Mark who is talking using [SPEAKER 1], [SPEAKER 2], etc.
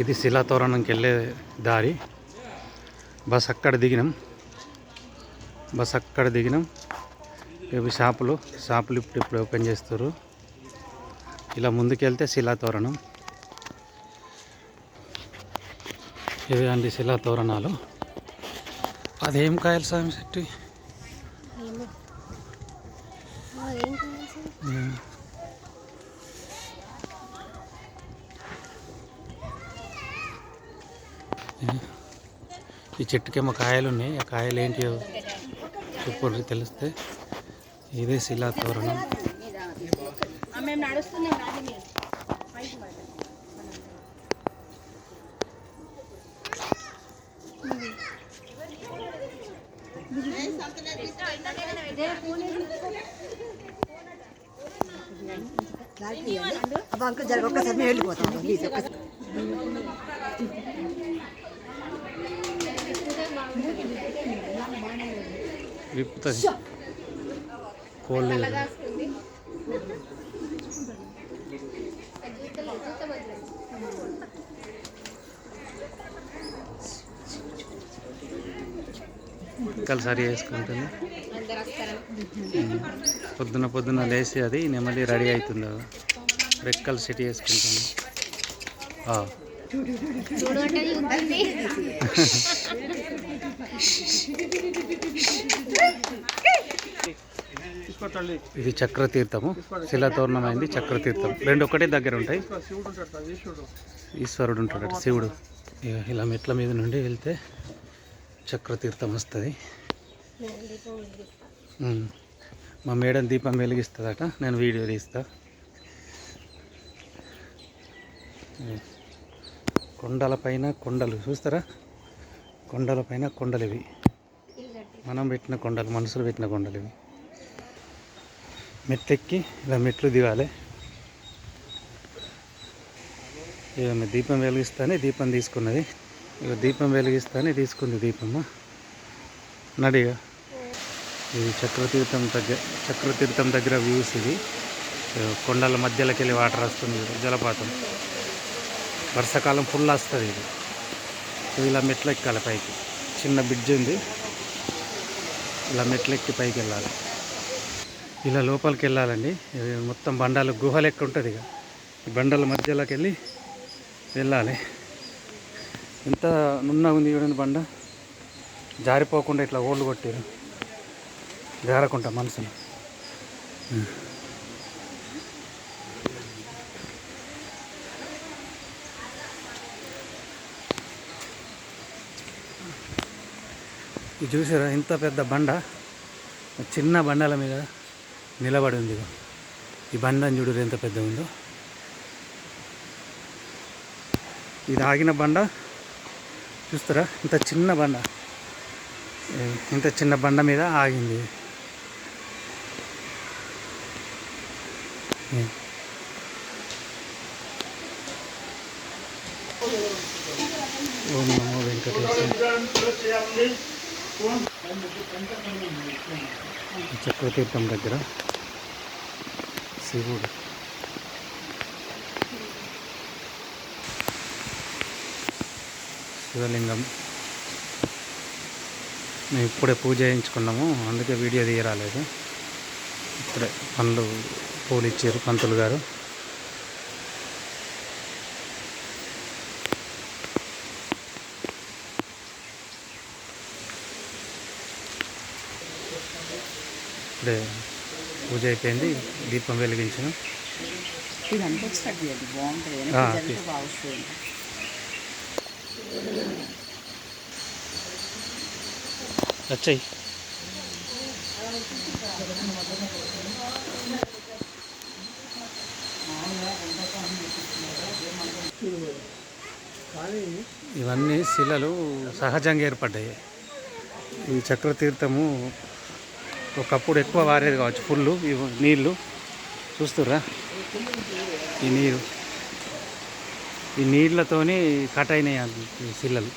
[SPEAKER 1] ఇది శిలాతోరణంకి వెళ్ళే దారి. బస్ అక్కడ దిగినాం. ఇవి షాపులు ఇప్పుడు ఓపెన్ చేస్తారు. ఇలా ముందుకెళ్తే శిలాతోరణం. ఇవి అండి శిలాతోరణాలు. అదేం కాయలు స్వామి చెట్టు? ఈ చెట్టుకేమో కాయలు ఉన్నాయి. ఆ కాయలు ఏంటియో చెప్పు తెలిస్తే. ఇదే శిలాతోరణం. విప్పుతుంది కోళ్ళు. సరి వేసుకుంటుంది. పొద్దున లేచి అది నెమలి రెడీ అవుతుంది. రెక్కలు సెట్ వేసుకుంటుంది. ఇది చక్రతీర్థము. శిలాతోరణం అయింది చక్రతీర్థం. రెండు ఒకటే దగ్గర ఉంటాయి. ఈశ్వరుడు ఉంటాడు, శివుడు. ఇలా మెట్ల మీద నుండి వెళ్తే చక్రతీర్థం వస్తుంది. మా మేడం దీపం వెలిగిస్తుందట. నేను వీడియో తీస్తా. కొండలపైన కొండలు చూస్తారా? కొండలపైన కొండలు ఇవి. మనం పెట్టిన కొండలు, మనుషులు పెట్టిన కొండలు ఇవి. మెట్లెక్కి ఇలా మెట్లు దిగాలి. ఏమన్నా దీపం వెలిగిస్తానే దీపం తీసుకున్నది. ఇక దీపం వెలిగిస్తానే తీసుకుంది దీపమ్మ. నడిగా ఇది చక్రతీర్థం దగ్గర వ్యూస్. ఇది కొండల మధ్యలోకి వెళ్ళి వాటర్ వస్తుంది, జలపాతం. వర్షాకాలం ఫుల్ వస్తుంది. ఇది ఇలా మెట్లు ఎక్కాలి పైకి. చిన్న బ్రిడ్జ్ ఉంది. ఇలా మెట్లెక్కి పైకి వెళ్ళాలి. ఇలా లోపలికి వెళ్ళాలండి. మొత్తం బండాలు గుహ లెక్క ఉంటుంది. ఇక ఈ బండల మధ్యలోకి వెళ్ళి వెళ్ళాలి. ఎంత నున్నగా ఉంది చూడండి బండ. జారిపోకుండా ఇట్లా ఓళ్ళు కొట్టారు, జారకుండా మనసుని. ఇది చూసారా? ఇంత పెద్ద బండ చిన్న బండల మీద నిలబడి ఉంది. ఈ బండని చూడరు ఎంత పెద్ద ఉందో. ఇది ఆగిన బండ చూస్తారా? ఇంత చిన్న బండ మీద ఆగింది. ఓం నమో వెంకటేశ్వర. చక్రతీర్థం దగ్గర శివుడు. శివలింగం. మేము ఇప్పుడే పూజ చేయించుకున్నాము, అందుకే వీడియో తీయరాలేదు. ఇప్పుడే పూలు ఇచ్చారు పంతులు గారు. ఇప్పుడే పూజ అయిపోయింది, దీపం వెలిగించాను. వచ్చాయి. ఇవన్నీ శిలలు సహజంగా ఏర్పడ్డాయి. ఈ చక్రతీర్థము ఒకప్పుడు ఎక్కువ వారేది కావచ్చు, ఫుల్ నీళ్ళు చూస్తుర్రా? ఈ నీళ్ళతోని కట్ అయినాయి ఈ శిలలు.